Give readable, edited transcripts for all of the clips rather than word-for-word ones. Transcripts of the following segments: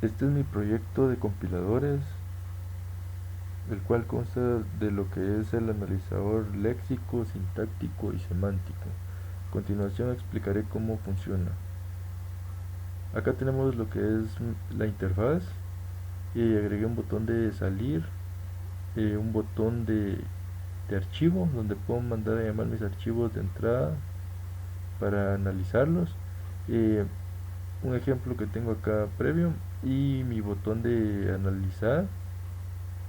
Este es mi proyecto de compiladores, el cual consta de lo que es el analizador léxico, sintáctico y semántico. A continuación explicaré cómo funciona. Acá tenemos lo que es la interfaz y agregué un botón de salir, un botón de archivo donde puedo mandar a llamar mis archivos de entrada para analizarlos, eh, un ejemplo que tengo acá previo y mi botón de analizar,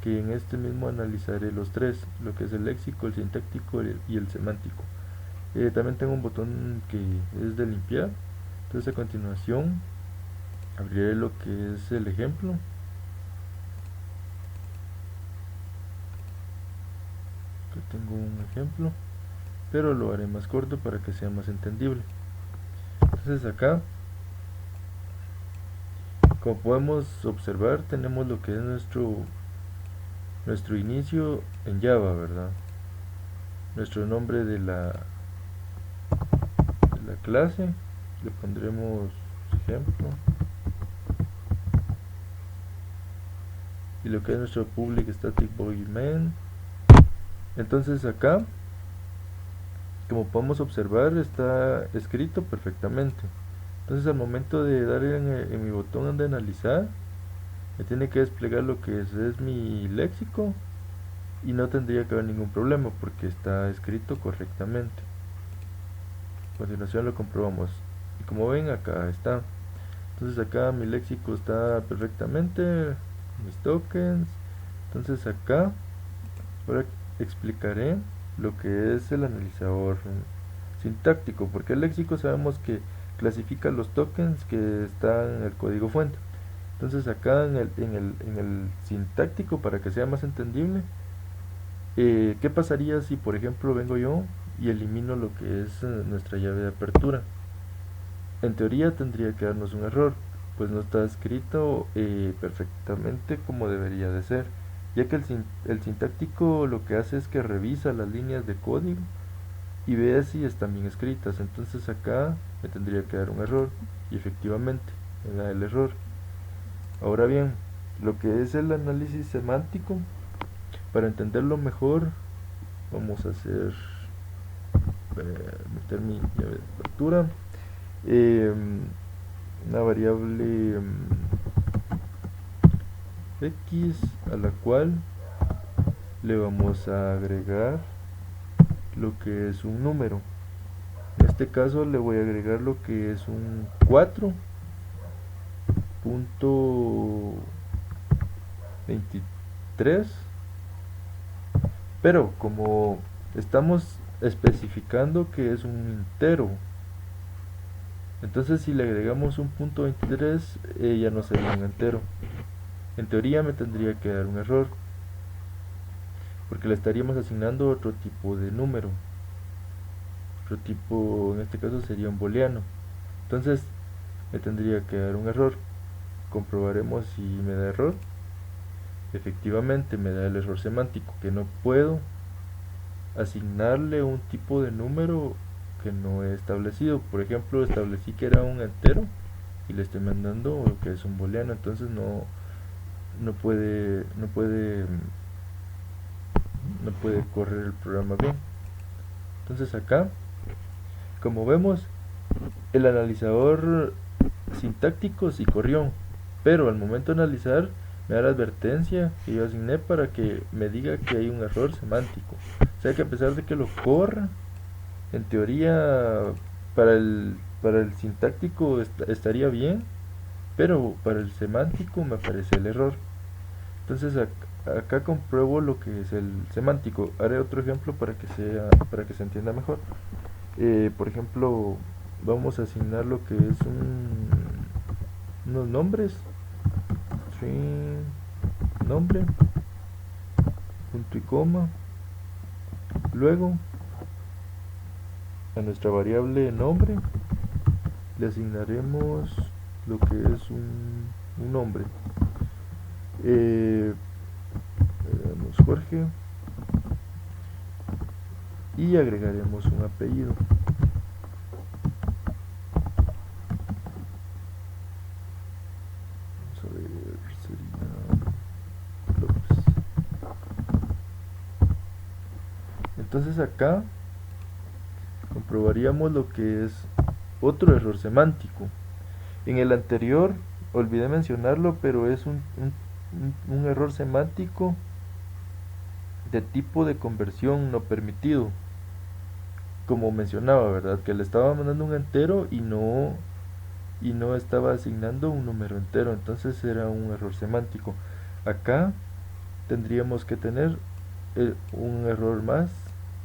que en este mismo analizaré los tres, lo que es el léxico, el sintáctico y el semántico. También tengo un botón que es de limpiar. Entonces a continuación abriré lo que es el ejemplo. Aquí tengo un ejemplo, pero lo haré más corto para que sea más entendible. Entonces acá, como podemos observar, tenemos lo que es nuestro inicio en Java, ¿verdad? Nuestro nombre de la clase, le pondremos ejemplo, y lo que es nuestro public static void main. Entonces acá, como podemos observar, está escrito perfectamente. Entonces al momento de dar en mi botón de analizar, me tiene que desplegar lo que es mi léxico y no tendría que haber ningún problema porque está escrito correctamente. A continuación lo comprobamos y como ven acá está. Entonces acá mi léxico está perfectamente, mis tokens. Entonces acá ahora explicaré lo que es el analizador sintáctico, porque el léxico sabemos que clasifica los tokens que están en el código fuente. Entonces acá en el sintáctico, para que sea más entendible, ¿qué pasaría si por ejemplo vengo yo y elimino lo que es nuestra llave de apertura? En teoría tendría que darnos un error, pues no está escrito perfectamente como debería de ser, ya que el sintáctico lo que hace es que revisa las líneas de código y ve si están bien escritas. Entonces acá me tendría que dar un error y efectivamente me da el error. Ahora bien, lo que es el análisis semántico, para entenderlo mejor, vamos a hacer meter mi llave de apertura, eh, una variable x a la cual le vamos a agregar lo que es un número. En este caso le voy a agregar lo que es un 4.23, pero como estamos especificando que es un entero, entonces si le agregamos un punto 23 ya no sería un entero. En teoría me tendría que dar un error porque le estaríamos asignando otro tipo de número, otro tipo, en este caso sería un booleano. Entonces me tendría que dar un error. Comprobaremos si me da error. Efectivamente me da el error semántico, que no puedo asignarle un tipo de número que no he establecido. Por ejemplo, establecí que era un entero y le estoy mandando lo que es un booleano, entonces no puede correr el programa bien. Entonces acá, como vemos, el analizador sintáctico sí corrió, pero al momento de analizar me da la advertencia que yo asigné para que me diga que hay un error semántico. O sea que a pesar de que lo corra, en teoría para el sintáctico estaría bien, pero para el semántico me aparece el error. Entonces acá compruebo lo que es el semántico. Haré otro ejemplo para que se entienda mejor. Por ejemplo, vamos a asignar lo que es unos nombres, string, nombre, punto y coma. Luego a nuestra variable nombre le asignaremos lo que es un nombre. Le damos Jorge y agregaremos un apellido. Vamos a ver, sería López. Entonces acá comprobaríamos lo que es otro error semántico. En el anterior olvidé mencionarlo, pero es un error semántico de tipo de conversión no permitido. Como mencionaba, ¿verdad? Que le estaba mandando un entero y no estaba asignando un número entero, entonces era un error semántico. Acá tendríamos que tener un error más,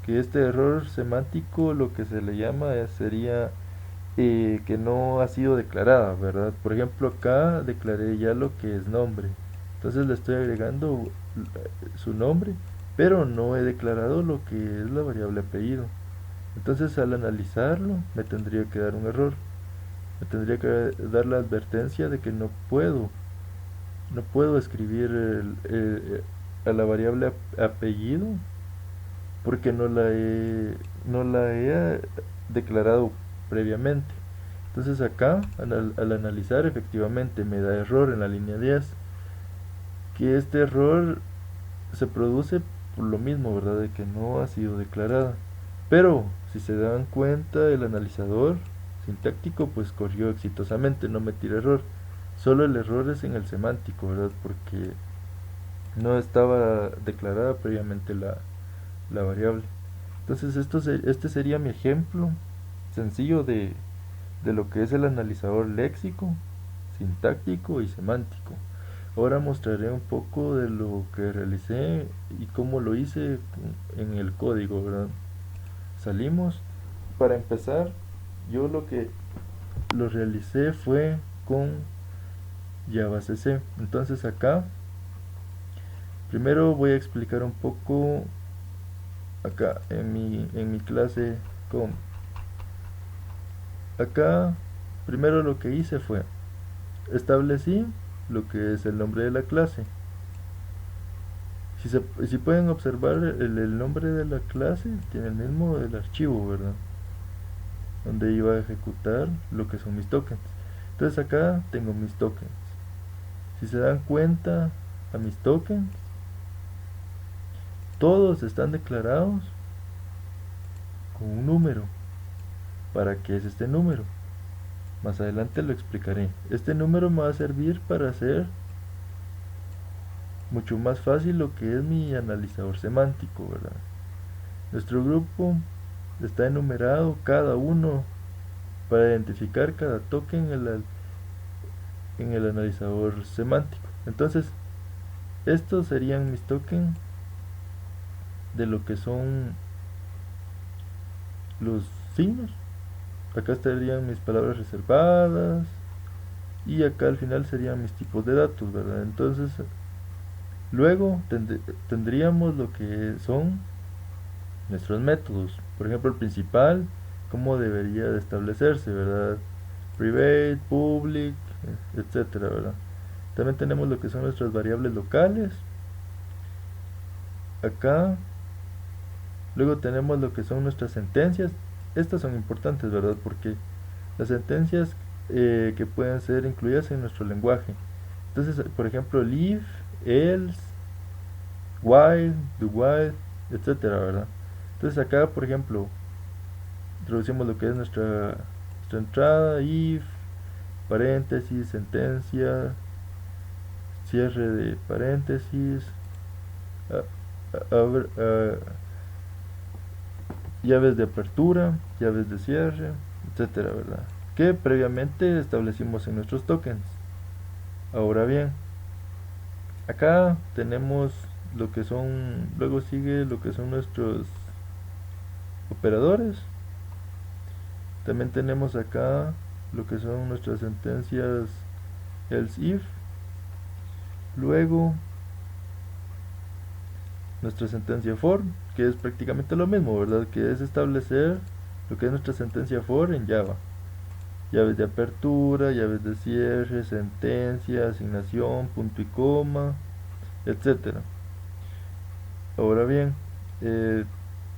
que este error semántico lo que se le llama sería que no ha sido declarada, ¿verdad? Por ejemplo, acá declaré ya lo que es nombre, entonces le estoy agregando su nombre, pero no he declarado lo que es la variable apellido. Entonces al analizarlo me tendría que dar un error, me tendría que dar la advertencia de que no puedo escribir a la variable apellido porque no la he declarado previamente. Entonces acá, al analizar, efectivamente me da error en la línea 10, que este error se produce por lo mismo, ¿verdad? De que no ha sido declarada. Pero, si se dan cuenta, el analizador sintáctico pues corrió exitosamente, no me tira error. Solo el error es en el semántico, ¿verdad? Porque no estaba declarada previamente la variable. Entonces este sería mi ejemplo sencillo de lo que es el analizador léxico, sintáctico y semántico. Ahora mostraré un poco de lo que realicé y cómo lo hice en el código, ¿verdad? Salimos. Para empezar, yo lo realicé fue con JavaCC. Entonces acá, primero voy a explicar un poco acá en mi clase com. Acá, primero lo que hice fue establecí lo que es el nombre de la clase. Si pueden observar, el nombre de la clase tiene el mismo del archivo, ¿verdad? Donde iba a ejecutar lo que son mis tokens. Entonces acá tengo mis tokens. Si se dan cuenta, a mis tokens, todos están declarados con un número. ¿Para qué es este número? Más adelante lo explicaré. Este número me va a servir para hacer mucho más fácil lo que es mi analizador semántico, ¿verdad? Nuestro grupo está enumerado cada uno para identificar cada token en el analizador semántico. Entonces, estos serían mis tokens de lo que son los signos. Acá estarían mis palabras reservadas y acá al final serían mis tipos de datos, ¿verdad? Entonces, luego tendríamos lo que son nuestros métodos. Por ejemplo, el principal, cómo debería de establecerse, ¿verdad? Private, public, etcétera, ¿verdad? También tenemos lo que son nuestras variables locales. Acá, luego tenemos lo que son nuestras sentencias. Estas son importantes, ¿verdad? Porque las sentencias que pueden ser incluidas en nuestro lenguaje. Entonces, por ejemplo, el if, else, while, do while, etcétera, ¿verdad? Entonces acá, por ejemplo, introducimos lo que es nuestra entrada, if, paréntesis, sentencia, cierre de paréntesis, llaves de apertura, llaves de cierre, etcétera, ¿verdad? Que previamente establecimos en nuestros tokens. Ahora bien, acá tenemos lo que son, luego sigue lo que son nuestros operadores. También tenemos acá lo que son nuestras sentencias else if. Luego nuestra sentencia for, que es prácticamente lo mismo, ¿verdad? Que es establecer lo que es nuestra sentencia for en Java. Llaves de apertura, llaves de cierre, sentencia, asignación, punto y coma, etcétera. Ahora bien,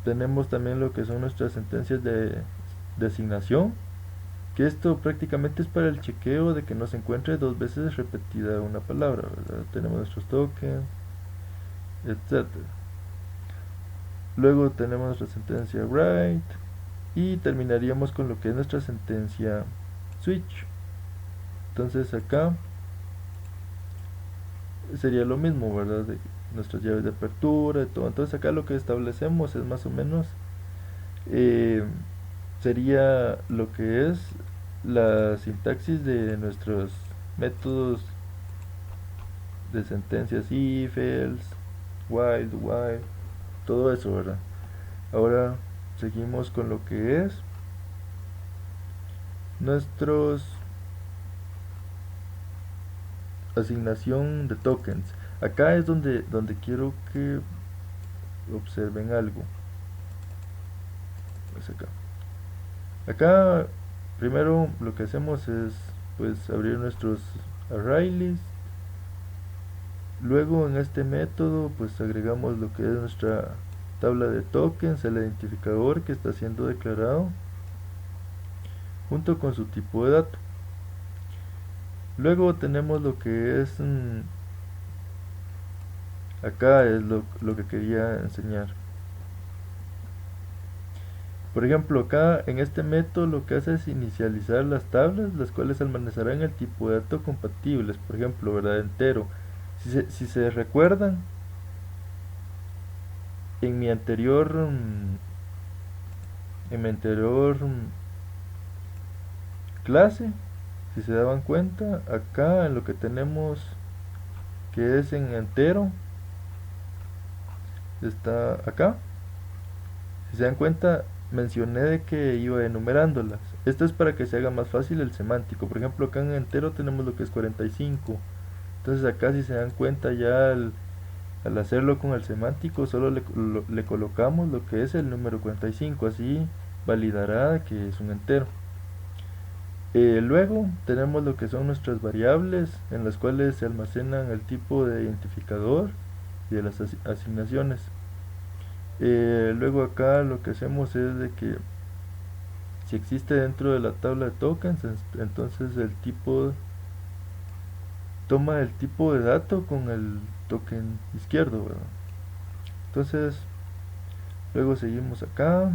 tenemos también lo que son nuestras sentencias de asignación, que esto prácticamente es para el chequeo de que no se encuentre dos veces repetida una palabra, ¿verdad? Tenemos nuestros tokens, etcétera. Luego tenemos nuestra sentencia write y terminaríamos con lo que es nuestra sentencia switch. Entonces acá sería lo mismo, ¿verdad? De nuestras llaves de apertura y todo. Entonces acá lo que establecemos es más o menos eh, sería lo que es la sintaxis de nuestros métodos de sentencias if, else, while, todo eso, ¿verdad? Ahora seguimos con lo que es nuestros asignación de tokens. Acá es donde quiero que observen algo. Pues acá. Acá primero lo que hacemos es pues abrir nuestros array list. Luego en este método pues agregamos lo que es nuestra tabla de tokens, el identificador que está siendo declarado junto con su tipo de dato. Luego tenemos lo que es acá es lo que quería enseñar. Por ejemplo, acá en este método lo que hace es inicializar las tablas, las cuales almacenarán el tipo de dato compatibles, por ejemplo, ¿verdad? Entero. Si se recuerdan, en mi anterior, clase, si se daban cuenta, acá en lo que tenemos que es en entero, está acá. Si se dan cuenta, mencioné de que iba enumerándolas. Esto es para que se haga más fácil el semántico. Por ejemplo, acá en entero tenemos lo que es 45. Entonces acá si se dan cuenta ya al hacerlo con el semántico solo le colocamos lo que es el número 45. Así validará que es un entero. Luego tenemos lo que son nuestras variables en las cuales se almacenan el tipo de identificador y de las asignaciones. Luego acá lo que hacemos es de que si existe dentro de la tabla de tokens, entonces el tipo toma el tipo de dato con el token izquierdo, ¿verdad? Entonces luego seguimos acá,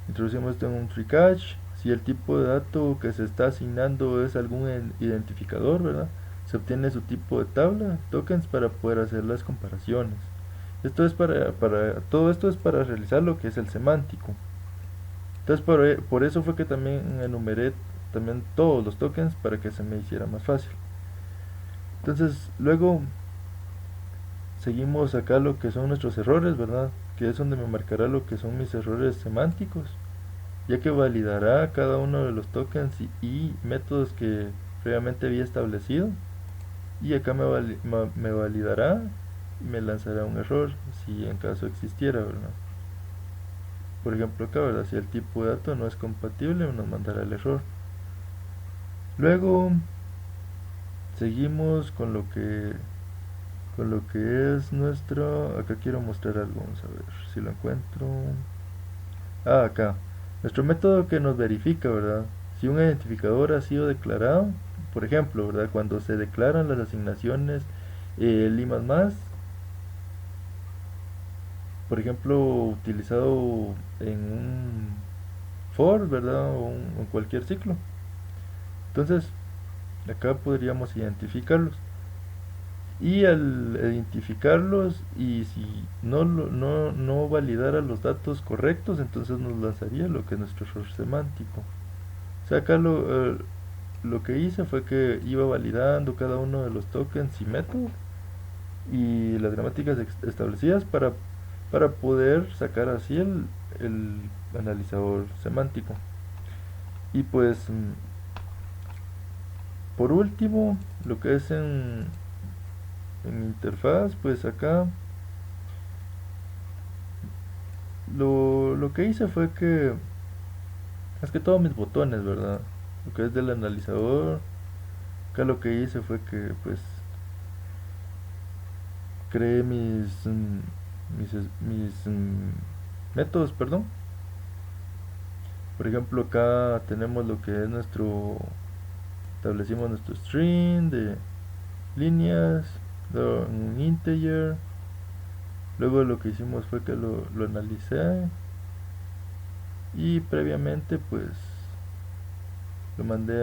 introducimos esto en un tree catch. Si el tipo de dato que se está asignando es algún identificador, ¿verdad? Se obtiene su tipo de tabla, tokens, para poder hacer las comparaciones. Esto es todo esto es para realizar lo que es el semántico. Entonces por eso fue que también enumeré también todos los tokens para que se me hiciera más fácil. Entonces luego seguimos acá lo que son nuestros errores, ¿verdad? Que es donde me marcará lo que son mis errores semánticos, ya que validará cada uno de los tokens y métodos que previamente había establecido. Y acá me validará y me lanzará un error si en caso existiera, ¿verdad? Por ejemplo acá, ¿verdad? Si el tipo de dato no es compatible, nos mandará el error. Luego seguimos con lo que es nuestro. Acá quiero mostrar algo, vamos a ver si lo encuentro. Acá. Nuestro método que nos verifica, ¿verdad? Si un identificador ha sido declarado, por ejemplo, ¿verdad? Cuando se declaran las asignaciones más, por ejemplo, utilizado en un for, ¿verdad? O en cualquier ciclo. Entonces, acá podríamos identificarlos. Y al identificarlos, y si no validara los datos correctos, entonces nos lanzaría lo que es nuestro error semántico. O sea, acá lo que hice fue que iba validando cada uno de los tokens y métodos y las gramáticas establecidas para poder sacar así el analizador semántico. Y pues, por último, lo que es en interfaz, pues acá lo que hice fue que, es que todos mis botones, ¿verdad? Lo que es del analizador, acá lo que hice fue que, pues, creé mis métodos, perdón. Por ejemplo, acá tenemos lo que es establecimos nuestro string de líneas, luego un integer, luego lo que hicimos fue que lo analicé y previamente pues lo mandé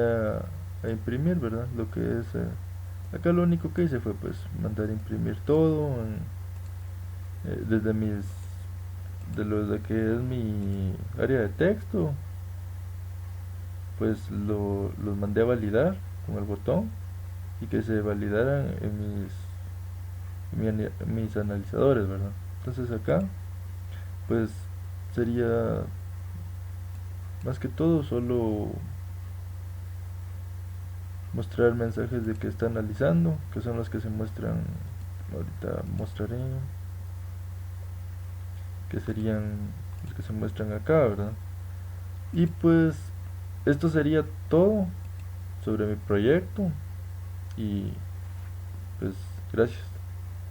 a imprimir, ¿verdad? Lo que es acá lo único que hice fue pues mandar a imprimir todo desde de lo de que es mi área de texto, pues los mandé a validar con el botón y que se validaran en mis analizadores, ¿verdad? Entonces acá pues sería más que todo solo mostrar mensajes de que está analizando, que son los que se muestran, ahorita mostraré, que serían los que se muestran acá, ¿verdad? Y pues esto sería todo sobre mi proyecto y pues gracias.